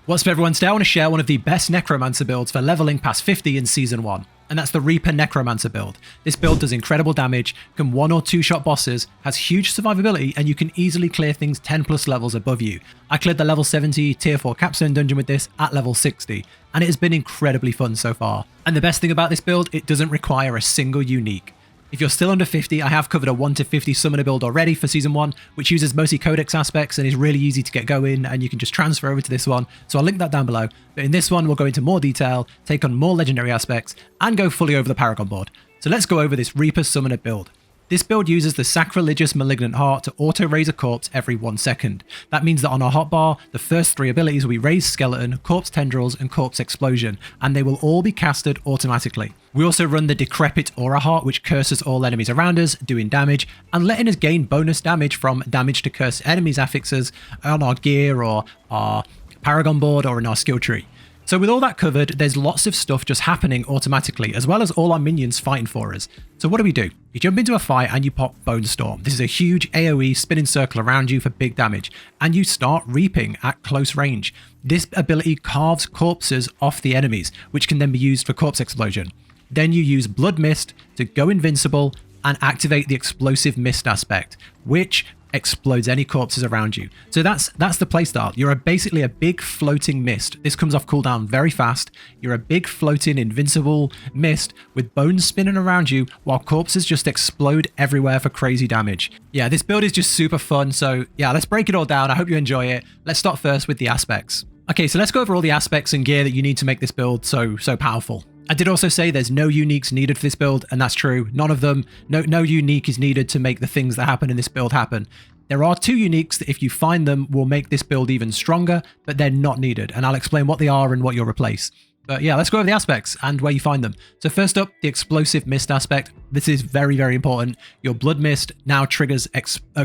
What's up everyone, today I want to share one of the best Necromancer builds for leveling past 50 in Season 1, and that's the Reaper Necromancer build. This build does incredible damage, can 1 or 2 shot bosses, has huge survivability, and you can easily clear things 10 plus levels above you. I cleared the level 70 tier 4 capstone dungeon with this at level 60, and it has been incredibly fun so far. And the best thing about this build, it doesn't require a single unique. If you're still under 50, I have covered a 1 to 50 summoner build already for Season 1, which uses mostly codex aspects and is really easy to get going, and you can just transfer over to this one, so I'll link that down below. But in this one, we'll go into more detail, take on more legendary aspects, and go fully over the Paragon Board. So let's go over this Reaper Summoner build. This build uses the sacrilegious Malignant Heart to auto-raise a corpse every 1 second. That means that on our hotbar, the first 3 abilities will be Raise Skeleton, Corpse Tendrils, and Corpse Explosion, and they will all be casted automatically. We also run the Decrepit Aura Heart, which curses all enemies around us, doing damage, and letting us gain bonus damage from damage to curse enemies affixes on our gear or our Paragon Board or in our skill tree. So with all that covered, there's lots of stuff just happening automatically, as well as all our minions fighting for us. So what do? You jump into a fight and you pop Bone Storm. This is a huge AoE spinning circle around you for big damage, and you start reaping at close range. This ability carves corpses off the enemies, which can then be used for Corpse Explosion. Then you use Blood Mist to go invincible and activate the Explosive Mist aspect, which explodes any corpses around you. So that's the playstyle. You're basically a big floating mist. This comes off cooldown very fast. You're a big floating invincible mist with bones spinning around you while corpses just explode everywhere for crazy damage. Yeah, this build is just super fun. So yeah, let's break it all down. I hope you enjoy it. Let's start first with the aspects. Okay, so let's go over all the aspects and gear that you need to make this build so powerful. I did also say there's no uniques needed for this build, and that's true. None of them, no unique is needed to make the things that happen in this build happen. There are 2 uniques that if you find them will make this build even stronger, but they're not needed, and I'll explain what they are and what you'll replace. But yeah, let's go over the aspects and where you find them. So first up, the Explosive Mist aspect. This is very, very important. Your Blood Mist now triggers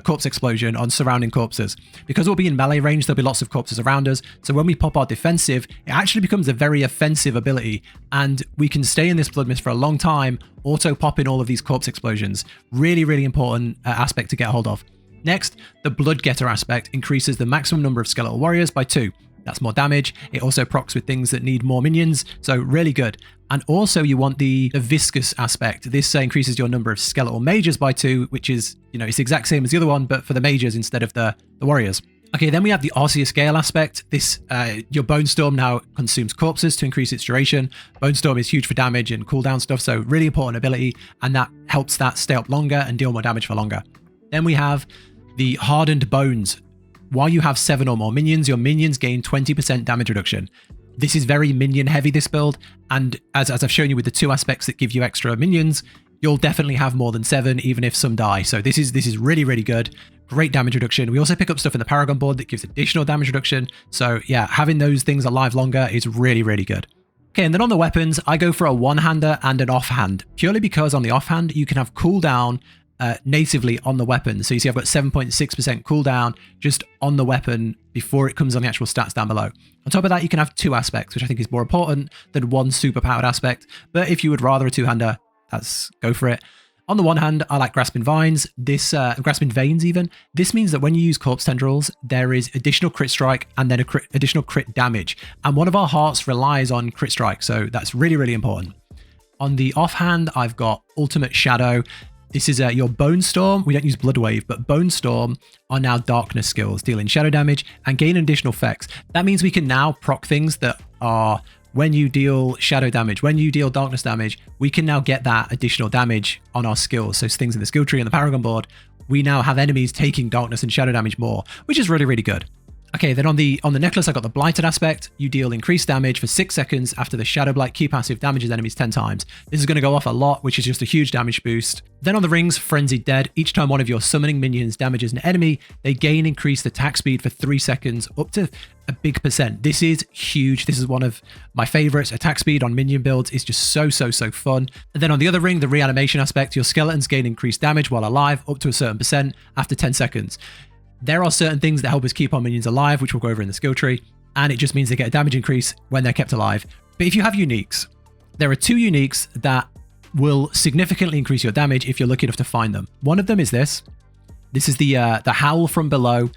Corpse Explosion on surrounding corpses. Because we'll be in melee range, there'll be lots of corpses around us. So when we pop our defensive, it actually becomes a very offensive ability. And we can stay in this Blood Mist for a long time, auto-popping all of these Corpse Explosions. Really, really important aspect to get hold of. Next, the Blood Getter aspect increases the maximum number of skeletal warriors by 2. That's more damage. It also procs with things that need more minions, so really good. And also you want the Viscous aspect. This increases your number of skeletal mages by 2, which is, it's the exact same as the other one, but for the mages instead of the warriors. Okay, then we have the Arceus Gale aspect. This, your Bone Storm now consumes corpses to increase its duration. Bone Storm is huge for damage and cooldown stuff, so really important ability, and that helps that stay up longer and deal more damage for longer. Then we have the Hardened Bones. While you have 7 or more minions, your minions gain 20% damage reduction. This is very minion heavy, this build, and as I've shown you with the 2 aspects that give you extra minions, you'll definitely have more than 7 even if some die. So this is really, really good. Great damage reduction. We also pick up stuff in the Paragon Board that gives additional damage reduction. So yeah, having those things alive longer is really, really good. Okay, and then on the weapons, I go for a one-hander and an offhand, purely because on the offhand, you can have cooldown natively on the weapon. So you see I've got 7.6% cooldown just on the weapon before it comes on the actual stats down below. On top of that, you can have 2 aspects, which I think is more important than 1 super powered aspect. But if you would rather a 2-hander, let's go for it. On the one hand, I like Grasping Vines, Grasping Veins even. This means that when you use Corpse Tendrils, there is additional crit strike and then additional crit damage. And one of our hearts relies on crit strike, so that's really, really important. On the offhand, I've got Ultimate Shadow. This is your Bone Storm. We don't use Blood Wave, but Bone Storm are now Darkness skills, dealing shadow damage and gain additional effects. That means we can now proc things that are when you deal shadow damage, when you deal darkness damage, we can now get that additional damage on our skills. So things in the skill tree and the Paragon Board, we now have enemies taking darkness and shadow damage more, which is really, really good. Okay, then on the necklace, I got the Blighted aspect. You deal increased damage for 6 seconds after the Shadow Blight key passive damages enemies 10 times. This is going to go off a lot, which is just a huge damage boost. Then on the rings, Frenzied Dead. Each time one of your summoning minions damages an enemy, they gain increased attack speed for 3 seconds, up to a big percent. This is huge. This is one of my favorites. Attack speed on minion builds is just so fun. And then on the other ring, the Reanimation aspect, your skeletons gain increased damage while alive, up to a certain percent after 10 seconds. There are certain things that help us keep our minions alive, which we'll go over in the skill tree, and it just means they get a damage increase when they're kept alive. But if you have uniques, there are 2 uniques that will significantly increase your damage if you're lucky enough to find them. One of them is this. This is the Howl from Below.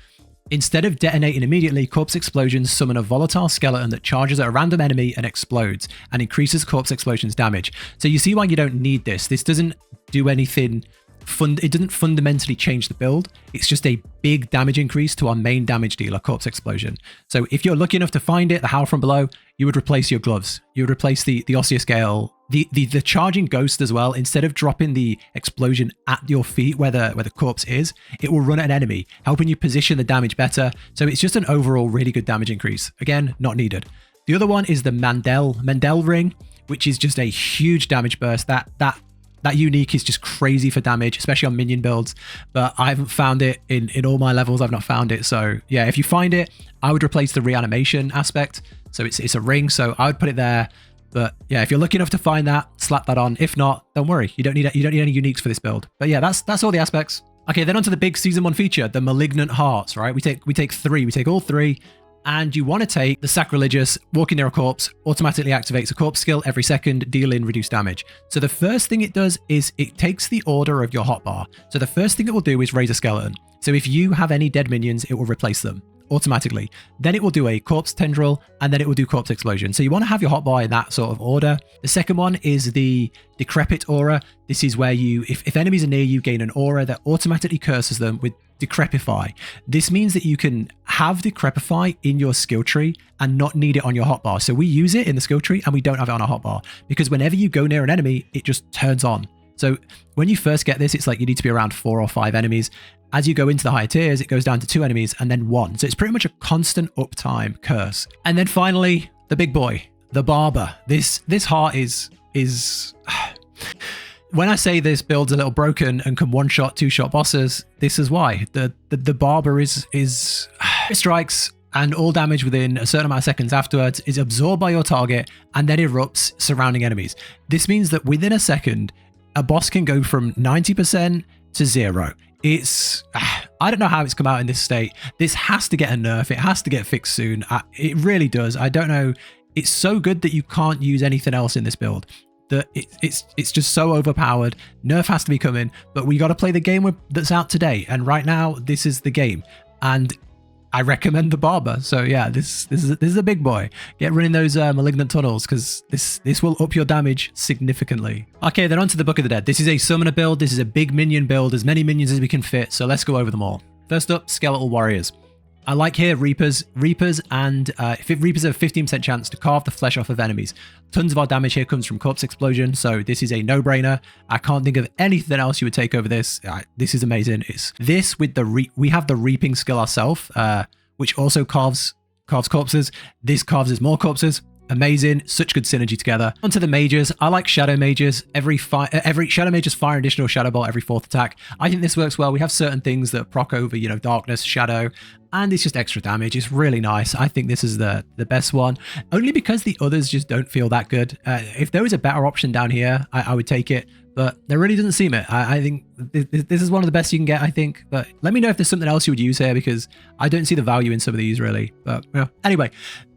Instead of detonating immediately, corpse explosions summon a volatile skeleton that charges at a random enemy and explodes, and increases corpse explosions damage. So you see why you don't need this. This doesn't do anything, it doesn't fundamentally change the build. It's just a big damage increase to our main damage dealer, corpse explosion. So if you're lucky enough to find it, the Howl from Below, you would replace your gloves. You would replace the Osteoscale, the charging ghost as well. Instead of dropping the explosion at your feet where the corpse is, it will run at an enemy, helping you position the damage better. So it's just an overall really good damage increase. Again, not needed. The other one is the Mendel ring, which is just a huge damage burst. That unique is just crazy for damage, especially on minion builds, but I haven't found it in all my levels. I've not found it. So yeah, if you find it, I would replace the reanimation aspect. So it's a ring, so I would put it there. But yeah, if you're lucky enough to find that, slap that on. If not, don't worry. You don't need any uniques for this build. But yeah, that's all the aspects. Okay, then onto the big season 1 feature, the Malignant Hearts, right? We take all three. And you want to take the Sacrilegious, walking near a corpse, automatically activates a corpse skill every second, dealing reduced damage. So the first thing it does is it takes the order of your hotbar. So the first thing it will do is raise a skeleton. So if you have any dead minions, it will replace them automatically. Then it will do a corpse tendril, and then it will do corpse explosion. So you want to have your hotbar in that sort of order. The second one is the Decrepit aura. This is where you, if enemies are near you, gain an aura that automatically curses them with Decrepify. This means that you can have Decrepify in your skill tree and not need it on your hotbar. So we use it in the skill tree and we don't have it on our hotbar, because whenever you go near an enemy, it just turns on. So when you first get this, it's like you need to be around 4 or 5 enemies. As you go into the higher tiers, it goes down to 2 enemies and then 1. So it's pretty much a constant uptime curse. And then finally, the big boy, the Barber. This heart is when I say this build's a little broken and can 1-shot, 2-shot bosses, this is why. The Barber is strikes, and all damage within a certain amount of seconds afterwards is absorbed by your target and then erupts surrounding enemies. This means that within a second, a boss can go from 90% to 0. It's, I don't know how it's come out in this state. This has to get a nerf. It has to get fixed soon. It really does. I don't know. It's so good that you can't use anything else in this build. It's just so overpowered. Nerf has to be coming, but we got to play the game that's out today. And right now, this is the game. And I recommend the Barber. So yeah, this is a big boy. Get running those malignant tunnels, because this will up your damage significantly. Okay, then onto the Book of the Dead. This is a summoner build. This is a big minion build, as many minions as we can fit. So let's go over them all. First up, Skeletal Warriors. I like here Reapers, and Reapers have a 15% chance to carve the flesh off of enemies. Tons of our damage here comes from corpse explosion, so this is a no-brainer. I can't think of anything else you would take over this. This is amazing. It's this with we have the reaping skill ourselves, which also carves corpses. This carves more corpses. Amazing, such good synergy together. Onto the mages. I like shadow mages. Every shadow mages fire additional shadow bolt every 4th attack. I think this works well. We have certain things that proc over, darkness, shadow, and it's just extra damage. It's really nice. I think this is the best one, only because the others just don't feel that good. If there was a better option down here, I would take it, but there really doesn't seem it. I think this is one of the best you can get, I think. But let me know if there's something else you would use here, because I don't see the value in some of these really. But yeah. Anyway,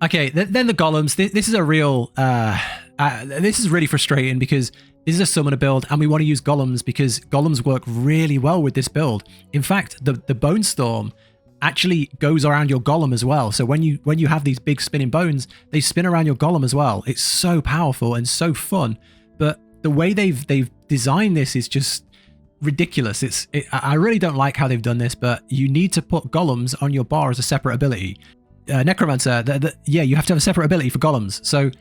okay, then the golems. This is a real. This is really frustrating, because this is a summoner build and we want to use golems because golems work really well with this build. In fact, the Bone Storm actually goes around your golem as well. So when you have these big spinning bones, they spin around your golem as well. It's so powerful and so fun. But the way they've designed this is just ridiculous. I really don't like how they've done this, but you need to put golems on your bar as a separate ability. Necromancer, yeah, you have to have a separate ability for golems. So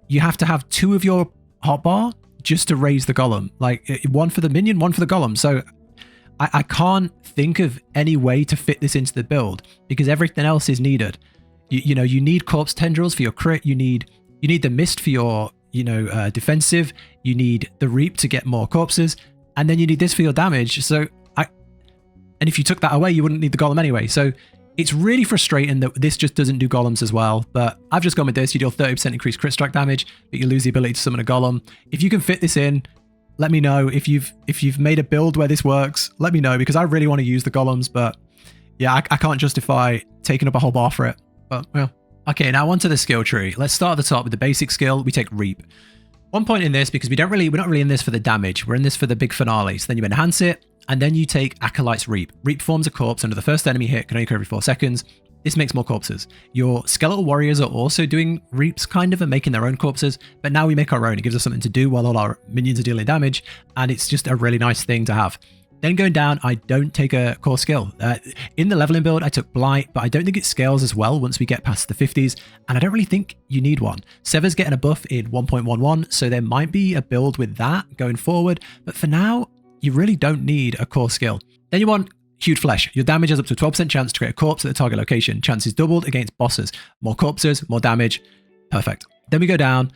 you have to have 2 of your hotbar just to raise the golem. Like 1 for the minion, 1 for the golem. So I can't think of any way to fit this into the build, because everything else is needed. You need corpse tendrils for your crit. You need the mist for your defensive. You need the reap to get more corpses, and then you need this for your damage. So and if you took that away, you wouldn't need the golem anyway. So it's really frustrating that this just doesn't do golems as well. But I've just gone with this. You deal 30% increased crit strike damage, but you lose the ability to summon a golem. If you can fit this in, let me know. If you've made a build where this works, let me know, because I really want to use the golems. But yeah, I can't justify taking up a whole bar for it. But yeah. Okay, now onto the skill tree. Let's start at the top with the basic skill. We take Reap. One point in this, because we're not really in this for the damage. We're in this for the big finale. So then you enhance it, and then you take Acolyte's Reap. Reap forms a corpse under the first enemy hit, can only occur every 4 seconds. This makes more corpses. Your skeletal warriors are also doing reaps kind of and making their own corpses, but now we make our own. It gives us something to do while all our minions are dealing damage, and it's just a really nice thing to have. Then going down, I don't take a core skill. In the leveling build, I took Blight, but I don't think it scales as well once we get past the 50s, and I don't really think you need one. Sever's getting a buff in 1.11, so there might be a build with that going forward, but for now, you really don't need a core skill. Then you want Hued Flesh. Your damage has up to a 12% chance to create a corpse at the target location. Chance is doubled against bosses. More corpses, more damage. Perfect. Then we go down.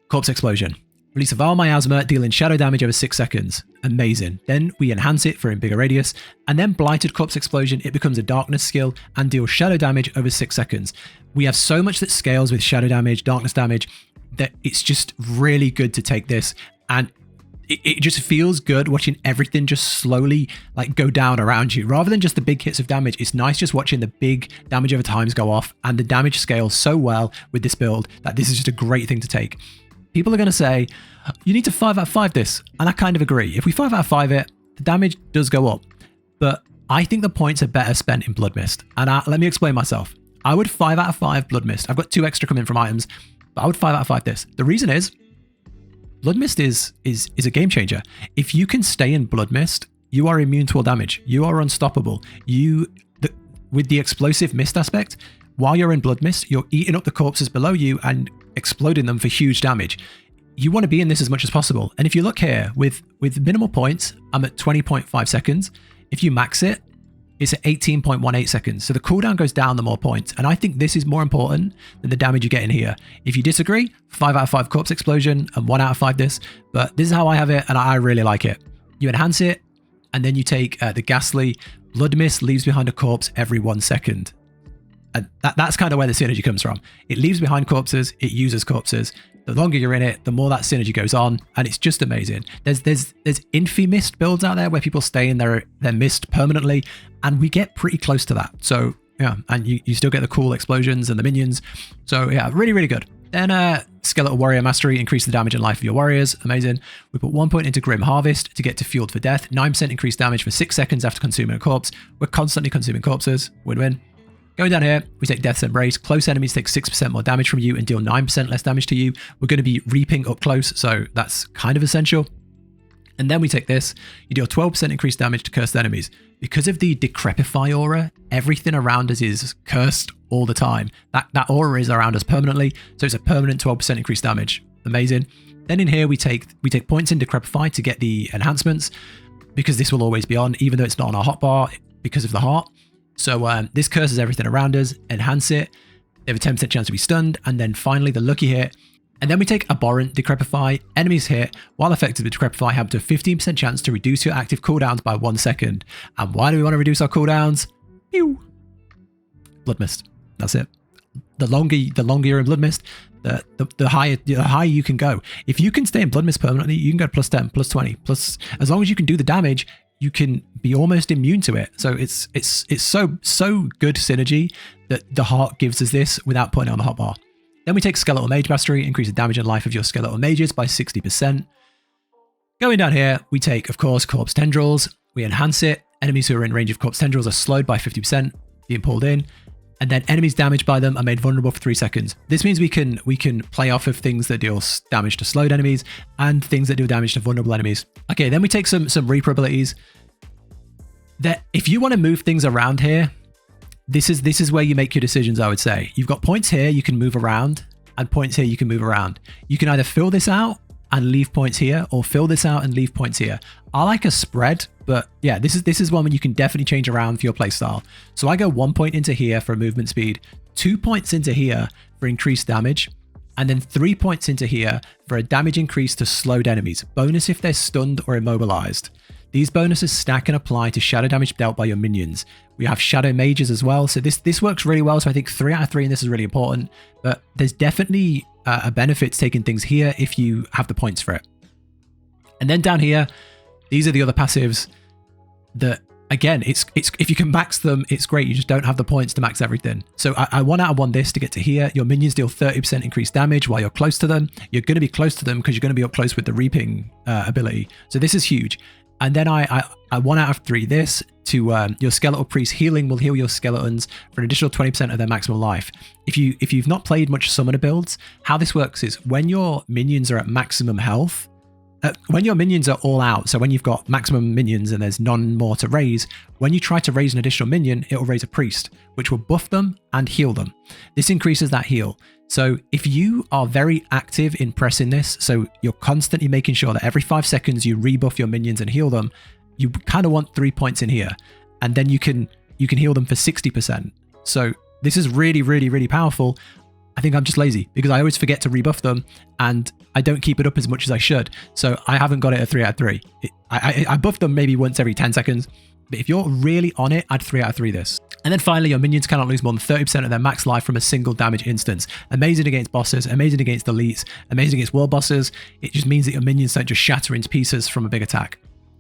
Corpse Explosion. Release a Vile Miasma, dealing shadow damage over 6 seconds. Amazing. Then we enhance it for a bigger radius. And then Blighted Corpse Explosion, it becomes a darkness skill and deals shadow damage over 6 seconds. We have so much that scales with shadow damage, darkness damage, that it's just really good to take this. And it just feels good watching everything just slowly like go down around you. Rather than just the big hits of damage, it's nice just watching the big damage over times go off, and the damage scales so well with this build that this is just a great thing to take. People are going to say, you need to 5 out of 5 this, and I kind of agree. If we 5 out of 5 it, the damage does go up, but I think the points are better spent in Blood Mist. And let me explain myself. I would 5 out of 5 Blood Mist. I've got 2 extra coming from items, but I would 5 out of 5 this. The reason is, Blood Mist is a game changer. If you can stay in Blood Mist, you are immune to all damage. You are unstoppable. With the explosive mist aspect, while you're in Blood Mist, you're eating up the corpses below you and exploding them for huge damage. You want to be in this as much as possible. And if you look here, with minimal points, I'm at 20.5 seconds. If you max it, it's at 18.18 seconds. So the cooldown goes down the more points. And I think this is more important than the damage you get in here. If you disagree, 5 out of 5 Corpse Explosion and 1 out of 5 this. But this is how I have it, and I really like it. You enhance it, and then you take the Ghastly. Blood Mist leaves behind a corpse every 1 second. And that's kind of where the synergy comes from. It leaves behind corpses, it uses corpses. The longer you're in it, the more that synergy goes on, and it's just amazing. There's Infi Mist builds out there where people stay in their mist permanently, and we get pretty close to that. So yeah, and you still get the cool explosions and the minions. So yeah, really, really good. Then Skeletal Warrior Mastery, increase the damage and life of your warriors. Amazing. We put 1 point into Grim Harvest to get to Fueled for Death. 9% increased damage for 6 seconds after consuming a corpse. We're constantly consuming corpses. Win-win. Going down here, we take Death's Embrace. Close enemies take 6% more damage from you and deal 9% less damage to you. We're going to be reaping up close, so that's kind of essential. And then we take this. You deal 12% increased damage to cursed enemies. Because of the Decrepify aura, everything around us is cursed all the time. That aura is around us permanently, so it's a permanent 12% increased damage. Amazing. Then in here, we take points in Decrepify to get the enhancements, because this will always be on, even though it's not on our hotbar because of the heart. So this curses everything around us, enhance it, they have a 10% chance to be stunned, and then finally the lucky hit. And then we take Abhorrent Decrepify. Enemies hit, while effective with Decrepify, have up to a 15% chance to reduce your active cooldowns by 1 second. And why do we want to reduce our cooldowns? Pew! Blood Mist. That's it. The longer you're in Blood Mist, the higher you can go. If you can stay in Blood Mist permanently, you can go plus 10, plus 20, plus, as long as you can do the damage, you can be almost immune to it. So it's so good synergy that the heart gives us this without putting it on the hotbar. Then we take Skeletal Mage Mastery, increase the damage and life of your skeletal mages by 60%. Going down here, we take, of course, Corpse Tendrils. We enhance it. Enemies who are in range of Corpse Tendrils are slowed by 50%, being pulled in. And then enemies damaged by them are made vulnerable for 3 seconds. This means we can play off of things that deal damage to slowed enemies and things that deal damage to vulnerable enemies. Okay, then we take some Reaper abilities. That if you want to move things around here, this is where you make your decisions, I would say. You've got points here you can move around, and points here you can move around. You can either fill this out and leave points here, or fill this out and leave points here. I like a spread, but yeah, this is one where you can definitely change around for your playstyle. So I go 1 point into here for movement speed, 2 points into here for increased damage, and then 3 points into here for a damage increase to slowed enemies. Bonus if they're stunned or immobilized. These bonuses stack and apply to shadow damage dealt by your minions. We have shadow mages as well, so this works really well. So I think 3 out of 3 in this is really important, but there's definitely a benefit to taking things here if you have the points for it. And then down here, these are the other passives that again, it's if you can max them, it's great. You just don't have the points to max everything. So I 1 out of 1 this to get to here. Your minions deal 30% increased damage while you're close to them. You're going to be close to them because you're going to be up close with the reaping ability. So this is huge. And then I 1 out of 3 this to your skeletal priest healing will heal your skeletons for an additional 20% of their maximum life. If you've not played much summoner builds, how this works is when your minions are at maximum health, when your minions are all out, so when you've got maximum minions and there's none more to raise, when you try to raise an additional minion, it will raise a priest, which will buff them and heal them. This increases that heal. So if you are very active in pressing this, so you're constantly making sure that every 5 seconds you rebuff your minions and heal them, you kind of want 3 points in here, and then you can heal them for 60%. So this is really, really, really powerful. I think I'm just lazy because I always forget to rebuff them and I don't keep it up as much as I should. So I haven't got it at 3 out of 3. I buff them maybe once every 10 seconds. But if you're really on it, I'd 3 out of 3 this. And then finally, your minions cannot lose more than 30% of their max life from a single damage instance. Amazing against bosses, amazing against elites, amazing against world bosses. It just means that your minions don't just shatter into pieces from a big attack.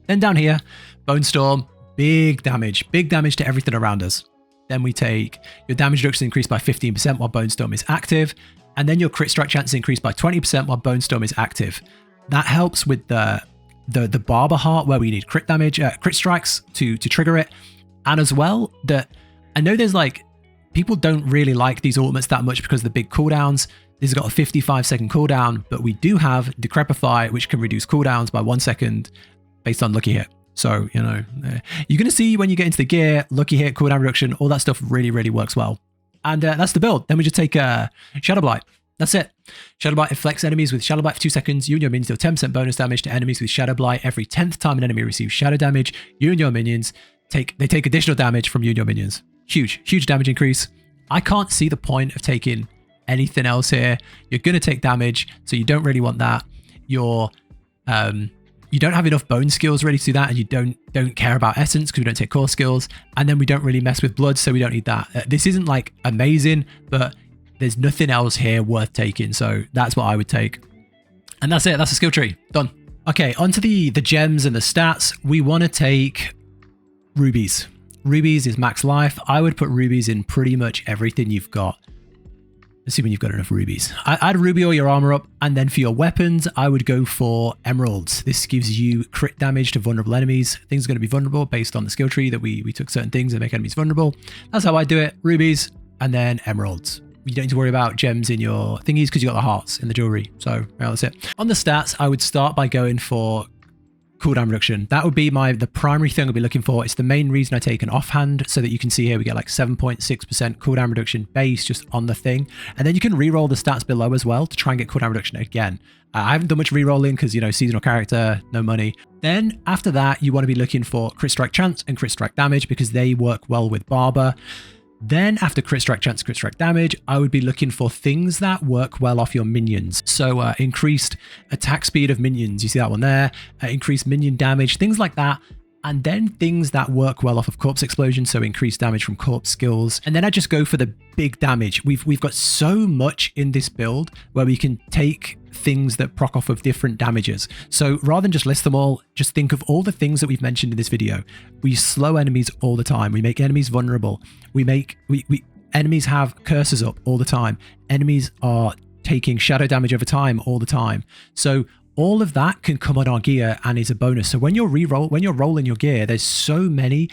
Then down here, Bone Storm, big damage to everything around us. Then we take your damage reduction increased by 15% while Bone Storm is active. And then your crit strike chance increased by 20% while Bone Storm is active. That helps with the Barber Heart where we need crit damage, crit strikes to trigger it. And as well, I know there's like, people don't really like these ultimates that much because of the big cooldowns. This has got a 55-second cooldown, but we do have Decrepify, which can reduce cooldowns by 1 second based on lucky hit. So, you know, you're going to see when you get into the gear, lucky hit, cooldown reduction, all that stuff really, really works well. And that's the build. Then we just take Shadow Blight. That's it. Shadow Blight afflicts enemies with Shadow Blight for 2 seconds. You and your minions deal 10% bonus damage to enemies with Shadow Blight. Every 10th time an enemy receives shadow damage, you and your minions take additional damage from you and your minions. Huge damage increase. I can't see the point of taking anything else here. You're going to take damage, so you don't really want that. You don't have enough bone skills ready to do that, and you don't care about essence because we don't take core skills, and then we don't really mess with blood, so we don't need that. This isn't like amazing, but there's nothing else here worth taking, so that's what I would take. And that's it. That's the skill tree. Done. Okay, onto the gems and the stats. We want to take rubies. Rubies is max life. I would put rubies in pretty much everything you've got, assuming you've got enough rubies. I'd ruby all your armor up, and then for your weapons, I would go for emeralds. This gives you crit damage to vulnerable enemies. Things are going to be vulnerable based on the skill tree that we took certain things that make enemies vulnerable. That's how I do it. Rubies and then emeralds. You don't need to worry about gems in your thingies because you got the hearts in the jewelry. So yeah, that's it. On the stats, I would start by going for cooldown reduction. That would be the primary thing I'll be looking for. It's the main reason I take an offhand, so that you can see here we get like 7.6% cooldown reduction base just on the thing. And then you can re-roll the stats below as well to try and get cooldown reduction again. I haven't done much re-rolling because, you know, seasonal character, no money. Then after that, you want to be looking for crit strike chance and crit strike damage because they work well with Barber. Then after crit strike chance, crit strike damage, I would be looking for things that work well off your minions. So increased attack speed of minions, you see that one there, increased minion damage, things like that. And then things that work well off of corpse explosion, so increased damage from corpse skills. And then I just go for the big damage. We've got so much in this build where we can take things that proc off of different damages. So rather than just list them all, just think of all the things that we've mentioned in this video. We slow enemies all the time. We make enemies vulnerable. Enemies have curses up all the time. Enemies are taking shadow damage over time all the time. So all of that can come on our gear and is a bonus. So when you're rolling your gear, there's so many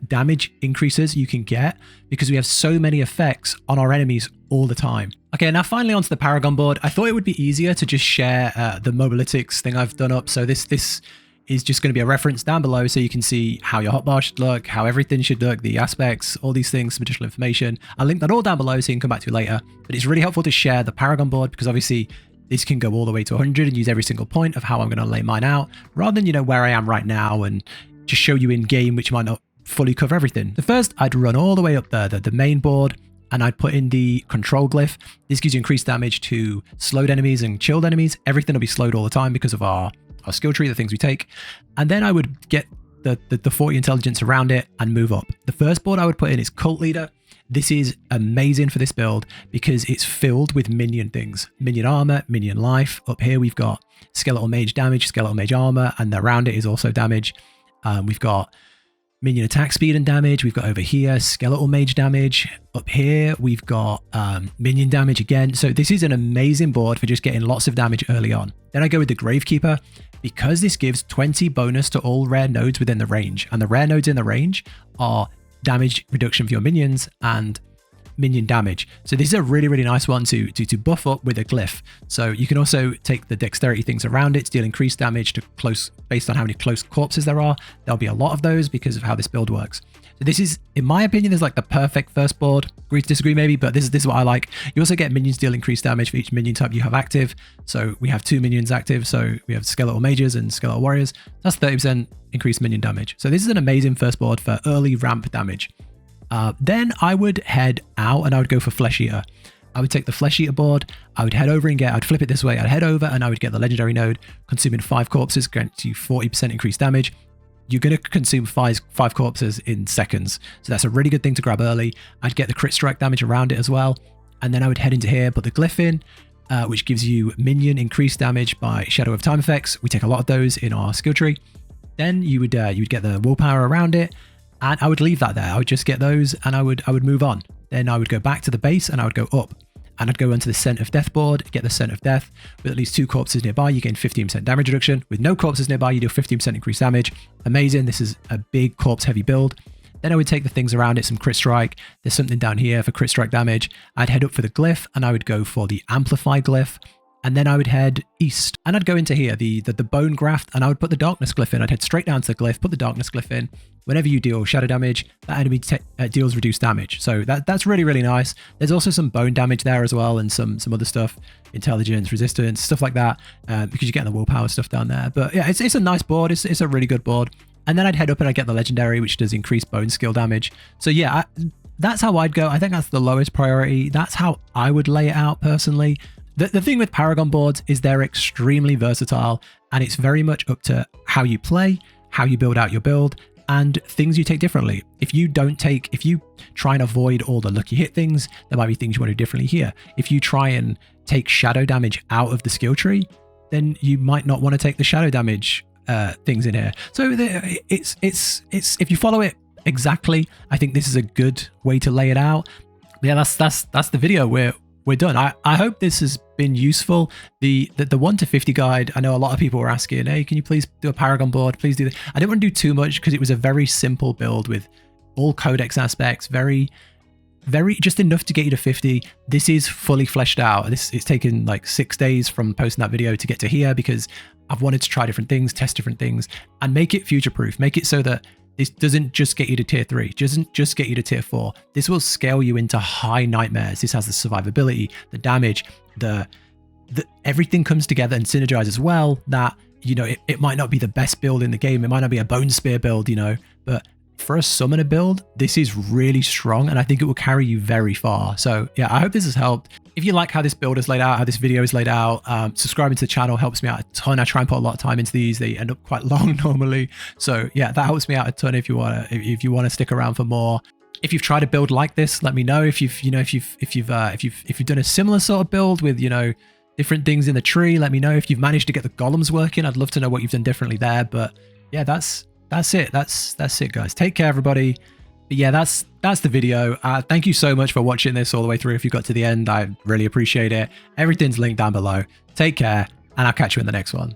damage increases you can get because we have so many effects on our enemies all the time. Okay, now finally onto the Paragon board. I thought it would be easier to just share the mobalytics thing I've done up. So this is just going to be a reference down below so you can see how your hotbar should look, how everything should look, the aspects, all these things, some additional information. I'll link that all down below so you can come back to it later. But it's really helpful to share the Paragon board because obviously this can go all the way to 100 and use every single point of how I'm going to lay mine out, rather than, you know, where I am right now and just show you in game, which might not fully cover everything. The first, I'd run all the way up there, the main board, and I'd put in the control glyph. This gives you increased damage to slowed enemies and chilled enemies. Everything will be slowed all the time because of our skill tree, the things we take. And then I would get the 40 intelligence around it and move up. The first board I would put in is Cult Leader. This is amazing for this build because it's filled with minion things. Minion armor, minion life. Up here we've got skeletal mage damage, skeletal mage armor, and around it is also damage. We've got minion attack speed and damage. We've got over here skeletal mage damage. Up here we've got minion damage again. So this is an amazing board for just getting lots of damage early on. Then I go with the Gravekeeper because this gives 20 bonus to all rare nodes within the range, and the rare nodes in the range are damage reduction for your minions and minion damage. So this is a really, really nice one to buff up with a glyph. So you can also take the dexterity things around it to deal increased damage to close, based on how many close corpses there are. There'll be a lot of those because of how this build works. So this is, in my opinion, is like the perfect first board. Agree to disagree maybe, but this is what I like. You also get minions deal increased damage for each minion type you have active. So we have 2 minions active. So we have skeletal mages and skeletal warriors. That's 30% increased minion damage. So this is an amazing first board for early ramp damage. Then I would head out and I would go for Flesh Eater. I would take the Flesh Eater board, I would head over and I'd flip it this way, I'd head over and I would get the legendary node, consuming 5 corpses, grants you 40% increased damage. You're going to consume five corpses in seconds. So that's a really good thing to grab early. I'd get the crit strike damage around it as well. And then I would head into here, put the glyph in, which gives you minion increased damage by Shadow of Time effects. We take a lot of those in our skill tree. Then you would get the willpower around it. And I would leave that there. I would just get those and I would move on. Then I would go back to the base and I would go up. And I'd go onto the Scent of Death board, get the Scent of Death. With at least 2 corpses nearby, you gain 15% damage reduction. With no corpses nearby, you do 15% increased damage. Amazing. This is a big corpse heavy build. Then I would take the things around it, some crit strike. There's something down here for crit strike damage. I'd head up for the glyph and I would go for the Amplify glyph. And then I would head east and I'd go into here, the Bone Graft, and I would put the Darkness glyph in. I'd head straight down to the glyph, put the Darkness glyph in. Whenever you deal shadow damage, that enemy deals reduced damage. So that's really, really nice. There's also some bone damage there as well and some other stuff, intelligence, resistance, stuff like that, because you're getting the willpower stuff down there. But yeah, it's a nice board. It's a really good board. And then I'd head up and I'd get the legendary, which does increase bone skill damage. So yeah, that's how I'd go. I think that's the lowest priority. That's how I would lay it out personally. The thing with Paragon boards is they're extremely versatile and it's very much up to how you play, how you build out your build, and things you take differently. If you try and avoid all the lucky hit things, there might be things you want to do differently here. If you try and take shadow damage out of the skill tree, then you might not want to take the shadow damage things in here. So it's if you follow it exactly, I think this is a good way to lay it out. Yeah, that's the video. We're done. I hope this has been useful. The 1 to 50 guide, I know a lot of people were asking, hey, can you please do a Paragon board? Please do this. I didn't want to do too much because it was a very simple build with all codex aspects, very just enough to get you to 50. This is fully fleshed out. It's taken like 6 days from posting that video to get to here because I've wanted to try different things, test different things, and make it future proof. Make it so that this doesn't just get you to tier 3, doesn't just get you to tier 4. This will scale you into high nightmares. This has the survivability, the damage, the everything comes together and synergizes well that, you know, it might not be the best build in the game. It might not be a Bone Spear build, you know, but for a summoner build, this is really strong and I think it will carry you very far. So yeah, I hope this has helped. If you like how this build is laid out, how this video is laid out, subscribing to the channel helps me out a ton. I try and put a lot of time into these. They end up quite long normally. So yeah, that helps me out a ton if you want to stick around for more. If you've tried a build like this, let me know. If you've done a similar sort of build with, you know, different things in the tree, let me know. If you've managed to get the golems working, I'd love to know what you've done differently there. But yeah, that's it. That's it, guys. Take care, everybody. But yeah, that's the video. Thank you so much for watching this all the way through. If you got to the end, I really appreciate it. Everything's linked down below. Take care, and I'll catch you in the next one.